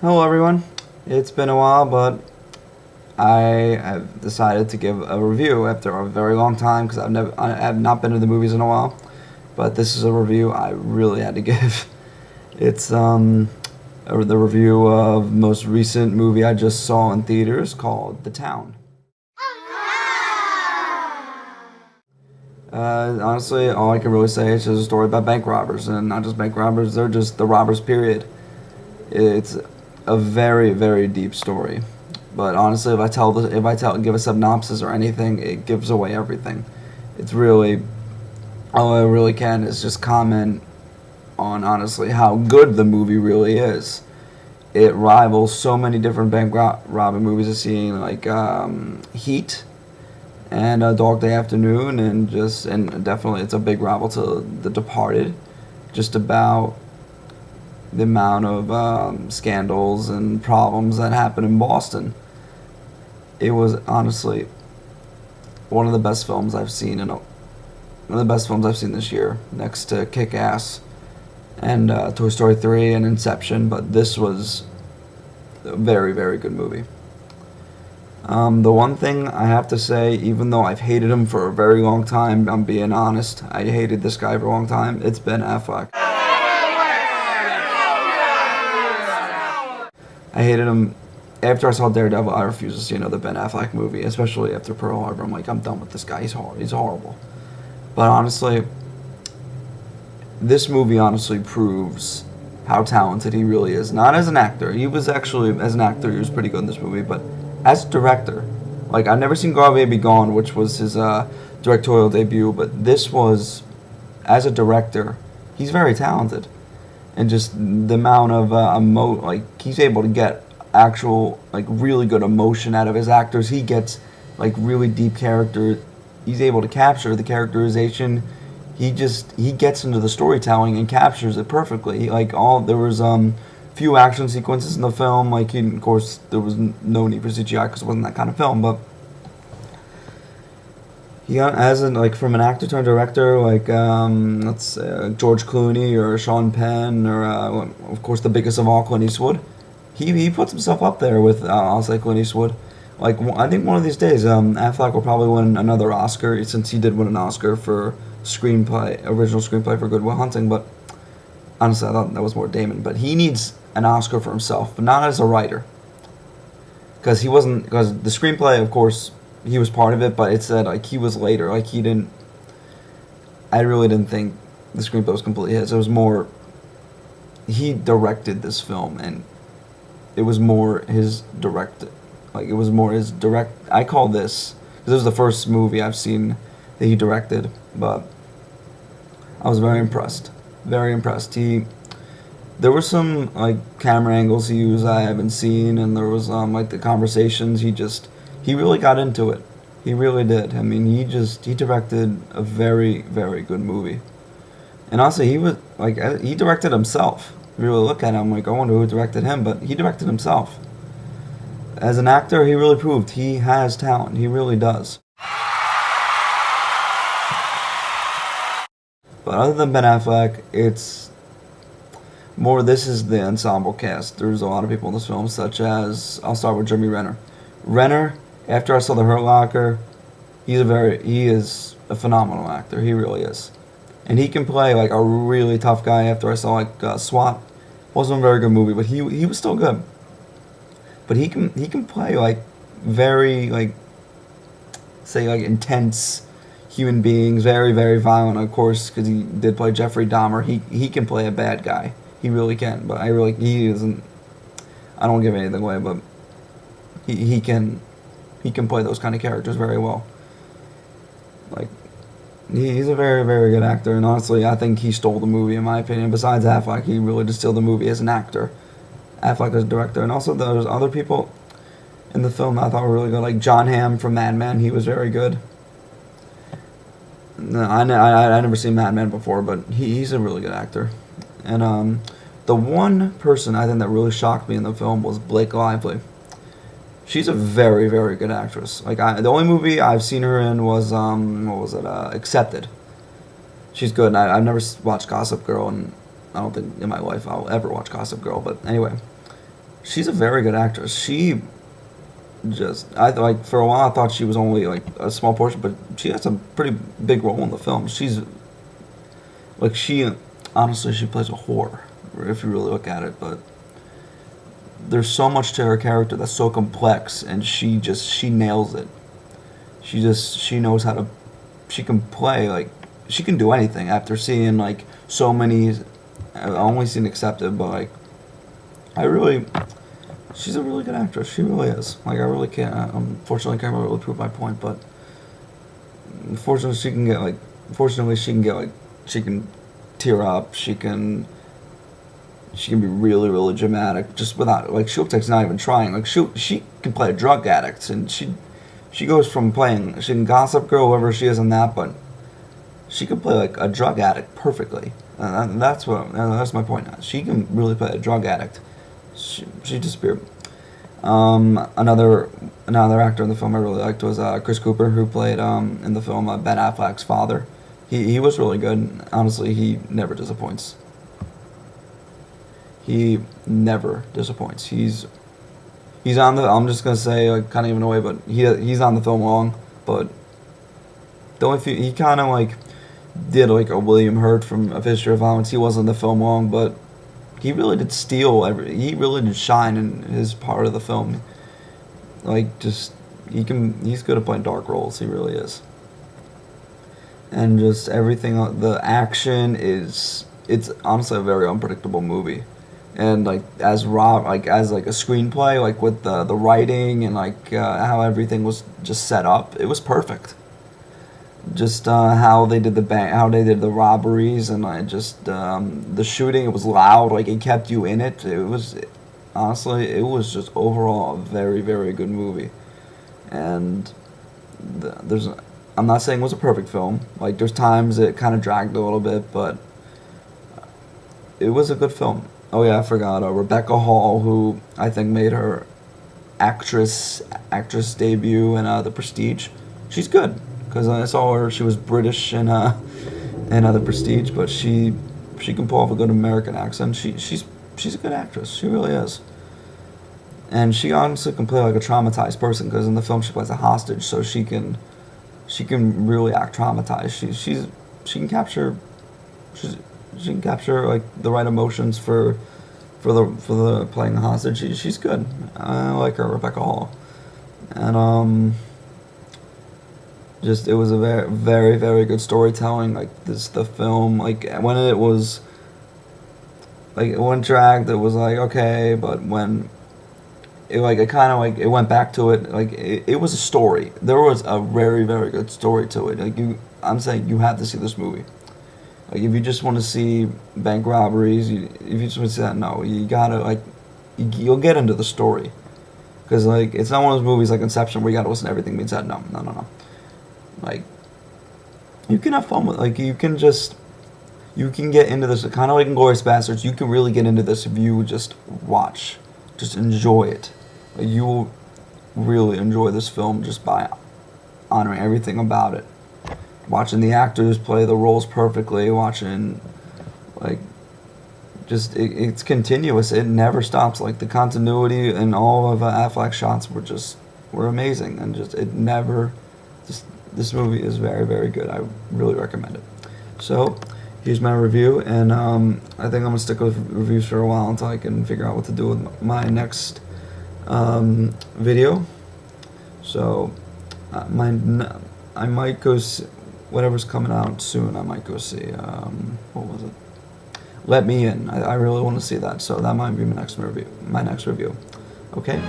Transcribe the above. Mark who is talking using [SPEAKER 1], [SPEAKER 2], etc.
[SPEAKER 1] Hello, everyone. It's been a while, but I have decided to give a review after a very long time because I have not been to the movies in a while. But this is a review I really had to give. It's the review of most recent movie I just saw in theaters called The Town. Honestly, all I can really say is just a story about bank robbers, and not just bank robbers; they're just the robbers. Period. It's a very, very deep story. But honestly, give a synopsis or anything, it gives away everything. It's really, all I really can is just comment on honestly how good the movie really is. It rivals so many different robbing movies I've seen, like Heat and Dog Day Afternoon, and definitely it's a big rival to The Departed. Just about the amount of scandals and problems that happen in Boston. It was honestly one of the best films I've seen one of the best films I've seen this year, next to Kick Ass and Toy Story 3 and Inception. But this was a very, very good movie. The one thing I have to say, even though I've hated him for a very long time, I'm being honest, I hated this guy for a long time, it's Ben Affleck. I hated him. After I saw Daredevil, I refused to see another Ben Affleck movie, especially after Pearl Harbor. I'm like, I'm done with this guy. He's horrible. But honestly, this movie honestly proves how talented he really is. Not as an actor. He was actually, as an actor, he was pretty good in this movie. But as a director, like, I've never seen Gone Baby Gone, which was his directorial debut. But this was, as a director, he's very talented. And just the amount of he's able to get actual, like, really good emotion out of his actors. He gets, like, really deep character. He's able to capture the characterization. He gets into the storytelling and captures it perfectly. There was few action sequences in the film. Of course, there was no need for CGI because it wasn't that kind of film. But from an actor turned director, let's say George Clooney or Sean Penn or of course the biggest of all, Clint Eastwood. He puts himself up there with I'll say Clint Eastwood. I think one of these days Affleck will probably win another Oscar, since he did win an Oscar for original screenplay for Good Will Hunting. But honestly, I thought that was more Damon. But he needs an Oscar for himself, but not as a writer, because the screenplay, of course, he was part of it, but it said he was later. I really didn't think the screenplay was completely his. It was more, he directed this film, and it was more his direct. It was more his direct. I call this, because this was the first movie I've seen that he directed, but I was very impressed. Very impressed. There were some camera angles he used I haven't seen, and there was the conversations. He really got into it. He really did. I mean, he directed a very, very good movie. And also, he directed himself. If you really look at him, I wonder who directed him, but he directed himself. As an actor, he really proved he has talent. He really does. But other than Ben Affleck, this is the ensemble cast. There's a lot of people in this film, such as, I'll start with Jeremy Renner. Renner, after I saw The Hurt Locker, he is a phenomenal actor. He really is. And he can play a really tough guy. After I saw SWAT, wasn't a very good movie, but he was still good. But he can play very intense human beings, very, very violent, of course, because he did play Jeffrey Dahmer. He can play a bad guy. He really can. But he isn't. I don't give anything away, but he can play those kind of characters very well. He's a very, very good actor, and honestly, I think he stole the movie, in my opinion. Besides Affleck, he really did steal the movie as an actor. Affleck as a director, and also there's other people in the film that I thought were really good, like John Hamm from Mad Men. He was very good. No, I never seen Mad Men before, but he's a really good actor. And the one person I think that really shocked me in the film was Blake Lively. She's a very, very good actress. The only movie I've seen her in was what was it? Accepted. She's good. And I've never watched Gossip Girl, and I don't think in my life I'll ever watch Gossip Girl. But anyway, she's a very good actress. She just I like for a while I thought she was only like a small portion, but she has a pretty big role in the film. She's like she honestly she plays a whore if you really look at it, but there's so much to her character that's so complex, and she nails it. She knows how to she can play like she can do anything. After seeing like so many, I've only seen Accepted, but like I really she's a really good actress. She really is. Like I really can't. Unfortunately, can't really prove my point, but unfortunately, she can get like. Fortunately, she can get like. She can tear up. She can. She can be really, really dramatic. Just without like she looks like she's not even trying. Like she can play a drug addict, and she goes from playing she can Gossip Girl, whoever she is in that, but she can play like a drug addict perfectly. And that's my point. Now. She can really play a drug addict. She disappeared. Another actor in the film I really liked was Chris Cooper, who played in the film Ben Affleck's father. He was really good. Honestly, he never disappoints. He never disappoints. He's on the. I'm just gonna say like kind of even away, but he's on the film long. But the only few he kind of like did like a William Hurt from A History of Violence. He wasn't in the film long, but he really did steal he really did shine in his part of the film. Like just he's good at playing dark roles. He really is. And just everything the action it's honestly a very unpredictable movie. And like as a screenplay, like with the writing and like how everything was just set up, it was perfect. Just how they did how they did the robberies, and the shooting. It was loud, like it kept you in it. It was honestly, it was just overall a very, very good movie. And I'm not saying it was a perfect film. Like there's times it kind of dragged a little bit, but it was a good film. Oh yeah, I forgot Rebecca Hall, who I think made her actress debut in The Prestige. She's good because I saw her. She was British in The Prestige, but she can pull off a good American accent. She's a good actress. She really is. And she honestly can play like a traumatized person because in the film she plays a hostage, so she can really act traumatized. She can capture like the right emotions for the playing a hostage. She's good. I like her, Rebecca Hall, and just it was a very, very, very good storytelling. Like the film, like when it was like it went dragged, it was like okay, but when it kind of like it went back to it, like it was a story. There was a very, very good story to it. Like I'm saying you have to see this movie. Like if you just want to see bank robberies, if you just want to see that, no, you gotta like you'll get into the story, because like it's not one of those movies like Inception where you gotta listen to everything being said. No, no, no, no. Like you can have fun with you can get into this kind of like Inglourious Basterds. You can really get into this if you just watch, just enjoy it. Like, you will really enjoy this film just by honoring everything about it. Watching the actors play the roles perfectly, watching, like, just, it's continuous. It never stops. Like, the continuity and all of Affleck's shots were amazing. And this movie is very, very good. I really recommend it. So, here's my review, and I think I'm going to stick with reviews for a while until I can figure out what to do with my next video. So, I might go see whatever's coming out soon. I might go see what was it? Let Me In. I really want to see that, so that might be my next review. Okay.